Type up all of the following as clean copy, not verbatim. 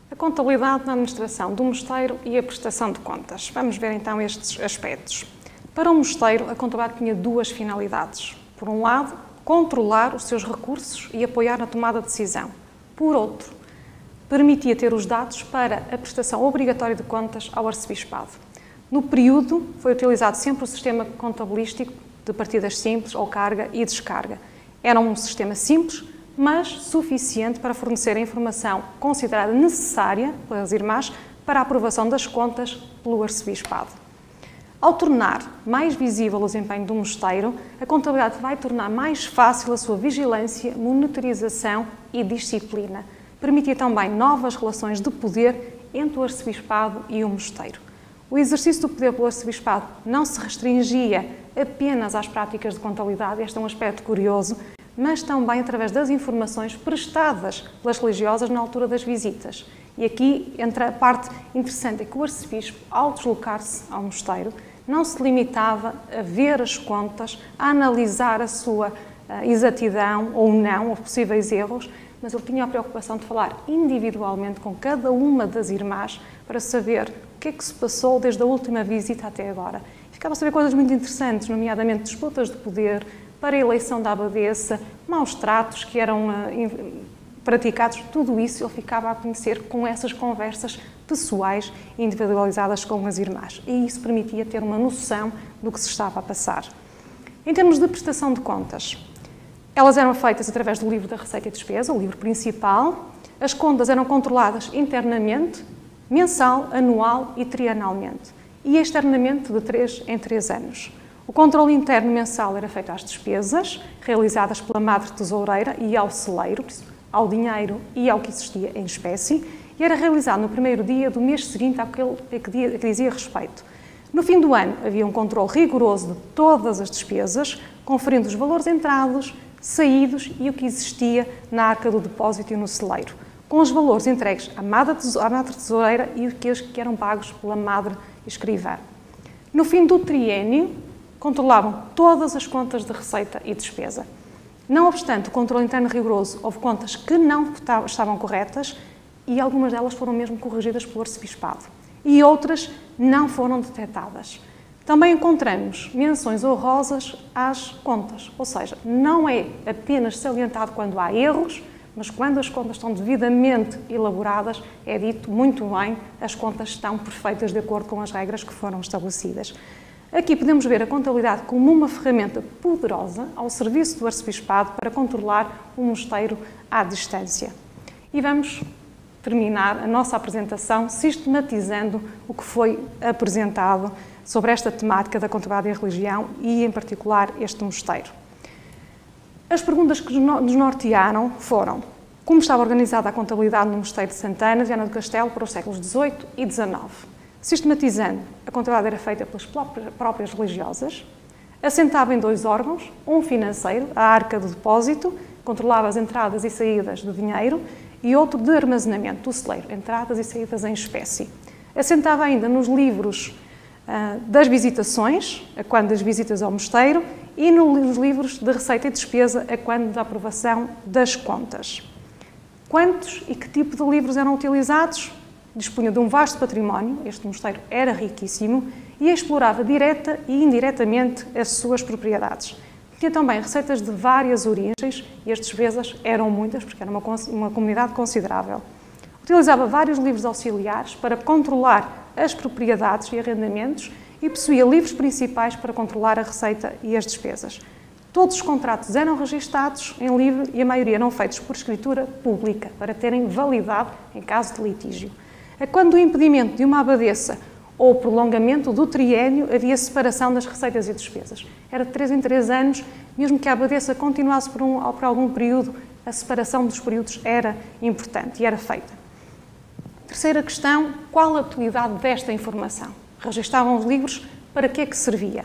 A contabilidade na administração do mosteiro e a prestação de contas. Vamos ver então estes aspectos. Para o mosteiro, a contabilidade tinha duas finalidades. Por um lado, controlar os seus recursos e apoiar na tomada de decisão. Por outro, permitia ter os dados para a prestação obrigatória de contas ao arcebispado. No período, foi utilizado sempre o sistema contabilístico de partidas simples ou carga e descarga. Era um sistema simples, mas suficiente para fornecer a informação considerada necessária pelas irmãs para a aprovação das contas pelo arcebispado. Ao tornar mais visível o desempenho do mosteiro, a contabilidade vai tornar mais fácil a sua vigilância, monitorização e disciplina. Permitia também novas relações de poder entre o arcebispado e o mosteiro. O exercício do poder pelo arcebispado não se restringia apenas às práticas de contabilidade, este é um aspecto curioso, mas também através das informações prestadas pelas religiosas na altura das visitas. E aqui entra a parte interessante, é que o arcebispo, ao deslocar-se ao mosteiro, não se limitava a ver as contas, a analisar a sua exatidão ou não, ou possíveis erros, mas ele tinha a preocupação de falar individualmente com cada uma das irmãs para saber o que é que se passou desde a última visita até agora. Ficava a saber coisas muito interessantes, nomeadamente disputas de poder, para a eleição da abadesa, maus tratos que eram praticados, tudo isso ele ficava a conhecer com essas conversas pessoais e individualizadas com as irmãs. E isso permitia ter uma noção do que se estava a passar. Em termos de prestação de contas, elas eram feitas através do livro da receita e despesa, o livro principal. As contas eram controladas internamente, mensal, anual e trianualmente. E externamente de 3 em 3 anos. O controle interno mensal era feito às despesas, realizadas pela Madre Tesoureira e ao celeiro, ao dinheiro e ao que existia em espécie, e era realizado no primeiro dia do mês seguinte àquele que dizia respeito. No fim do ano, havia um controle rigoroso de todas as despesas, conferindo os valores entrados, saídos e o que existia na arca do depósito e no celeiro, com os valores entregues à Madre Tesoureira e os que eram pagos pela Madre Escrivã. No fim do triênio, controlavam todas as contas de receita e despesa. Não obstante o controle interno rigoroso, houve contas que não estavam corretas e algumas delas foram mesmo corrigidas pelo arcebispado. E outras não foram detectadas. Também encontramos menções honrosas às contas, ou seja, não é apenas salientado quando há erros, mas quando as contas estão devidamente elaboradas, é dito muito bem, as contas estão perfeitas de acordo com as regras que foram estabelecidas. Aqui podemos ver a contabilidade como uma ferramenta poderosa ao serviço do arcebispado para controlar o mosteiro à distância. E vamos terminar a nossa apresentação sistematizando o que foi apresentado sobre esta temática da contabilidade e a religião e, em particular, este mosteiro. As perguntas que nos nortearam foram: como estava organizada a contabilidade no mosteiro de Santana, Viana do Castelo, para os séculos XVIII e XIX? Sistematizando, a contabilidade era feita pelas próprias religiosas, assentava em 2 órgãos, um financeiro, a arca do depósito, controlava as entradas e saídas do dinheiro, e outro de armazenamento, o celeiro, entradas e saídas em espécie. Assentava ainda nos livros das visitações, a quando das visitas ao mosteiro, e nos livros de receita e despesa, a quando da aprovação das contas. Quantos e que tipo de livros eram utilizados? Dispunha de um vasto património, este mosteiro era riquíssimo, e explorava direta e indiretamente as suas propriedades. Tinha também receitas de várias origens, e as despesas eram muitas, porque era uma comunidade considerável. Utilizava vários livros auxiliares para controlar as propriedades e arrendamentos e possuía livros principais para controlar a receita e as despesas. Todos os contratos eram registados em livro e a maioria eram feitos por escritura pública, para terem validade em caso de litígio. Quando o impedimento de uma abadesa ou prolongamento do triênio, havia separação das receitas e despesas. Era de 3 em 3 anos, mesmo que a abadesa continuasse por algum período, a separação dos períodos era importante e era feita. Terceira questão: qual a utilidade desta informação? Registavam os livros, para que é que servia?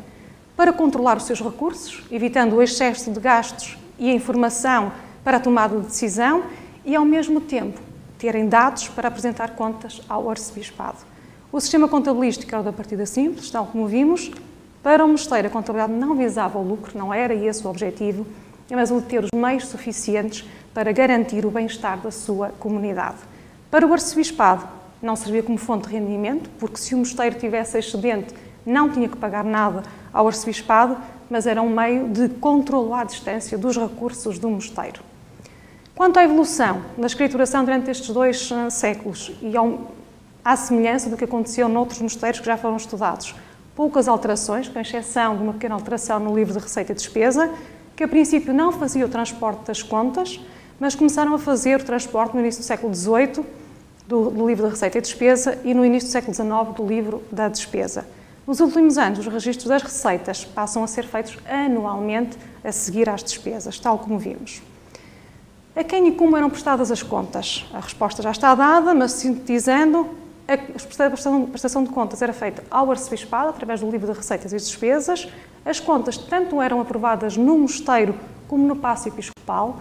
Para controlar os seus recursos, evitando o excesso de gastos e a informação para a tomada de decisão e, ao mesmo tempo, terem dados para apresentar contas ao arcebispado. O sistema contabilístico era da partida simples, tal como vimos. Para o mosteiro, a contabilidade não visava o lucro, não era esse o objetivo, mas o de ter os meios suficientes para garantir o bem-estar da sua comunidade. Para o arcebispado, não servia como fonte de rendimento, porque se o mosteiro tivesse excedente, não tinha que pagar nada ao arcebispado, mas era um meio de controlo à distância dos recursos do mosteiro. Quanto à evolução da escrituração durante estes 2 séculos, e à semelhança do que aconteceu noutros mosteiros que já foram estudados, poucas alterações, com exceção de uma pequena alteração no livro de receita e despesa, que a princípio não fazia o transporte das contas, mas começaram a fazer o transporte no início do século XVIII do livro de receita e despesa e no início do século XIX do livro da despesa. Nos últimos anos, os registros das receitas passam a ser feitos anualmente a seguir às despesas, tal como vimos. A quem e como eram prestadas as contas? A resposta já está dada, mas sintetizando, a prestação de contas era feita ao arcebispado, através do livro de receitas e despesas. As contas tanto eram aprovadas no mosteiro como no paço episcopal.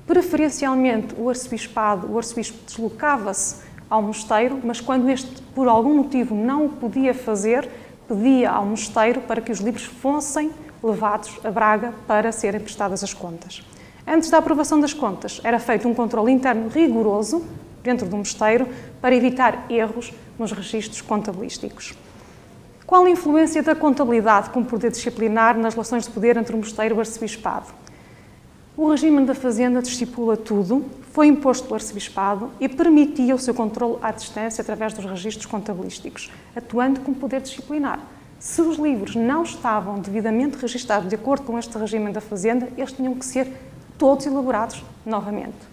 Preferencialmente, o arcebispo deslocava-se ao mosteiro, mas quando este, por algum motivo, não o podia fazer, pedia ao mosteiro para que os livros fossem levados a Braga para serem prestadas as contas. Antes da aprovação das contas, era feito um controle interno rigoroso dentro do mosteiro para evitar erros nos registros contabilísticos. Qual a influência da contabilidade como poder disciplinar nas relações de poder entre o mosteiro e o arcebispado? O regime da fazenda estipula tudo, foi imposto pelo arcebispado e permitia o seu controle à distância através dos registros contabilísticos, atuando como poder disciplinar. Se os livros não estavam devidamente registados de acordo com este regime da fazenda, eles tinham que ser todos elaborados novamente.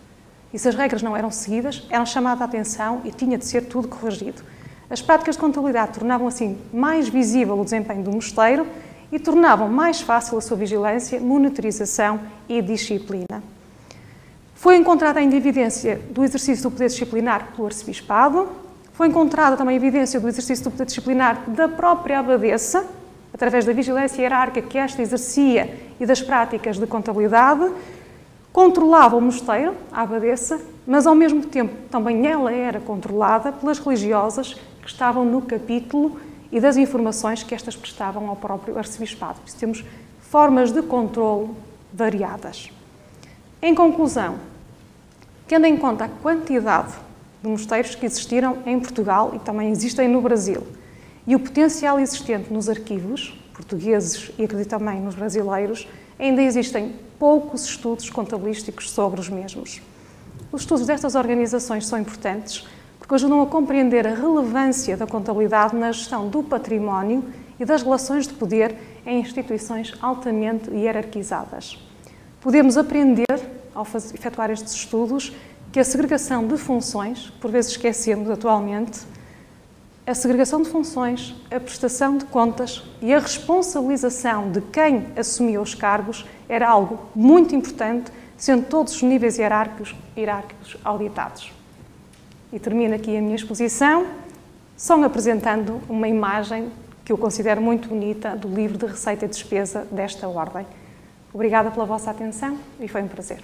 E se as regras não eram seguidas, eram chamadas a atenção e tinha de ser tudo corrigido. As práticas de contabilidade tornavam assim mais visível o desempenho do mosteiro e tornavam mais fácil a sua vigilância, monitorização e disciplina. Foi encontrada ainda evidência do exercício do poder disciplinar pelo arcebispado, foi encontrada também evidência do exercício do poder disciplinar da própria abadesa, através da vigilância hierárquica que esta exercia e das práticas de contabilidade. Controlava o mosteiro, a abadesa, mas ao mesmo tempo também ela era controlada pelas religiosas que estavam no capítulo e das informações que estas prestavam ao próprio arcebispado. Por isso temos formas de controlo variadas. Em conclusão, tendo em conta a quantidade de mosteiros que existiram em Portugal e também existem no Brasil, e o potencial existente nos arquivos portugueses e acredito também nos brasileiros, ainda existem poucos estudos contabilísticos sobre os mesmos. Os estudos destas organizações são importantes porque ajudam a compreender a relevância da contabilidade na gestão do património e das relações de poder em instituições altamente hierarquizadas. Podemos aprender, ao efetuar estes estudos, que a segregação de funções, por vezes esquecemos atualmente, a segregação de funções, a prestação de contas e a responsabilização de quem assumia os cargos era algo muito importante, sendo todos os níveis hierárquicos auditados. E termino aqui a minha exposição, só apresentando uma imagem que eu considero muito bonita do livro de receita e despesa desta ordem. Obrigada pela vossa atenção e foi um prazer.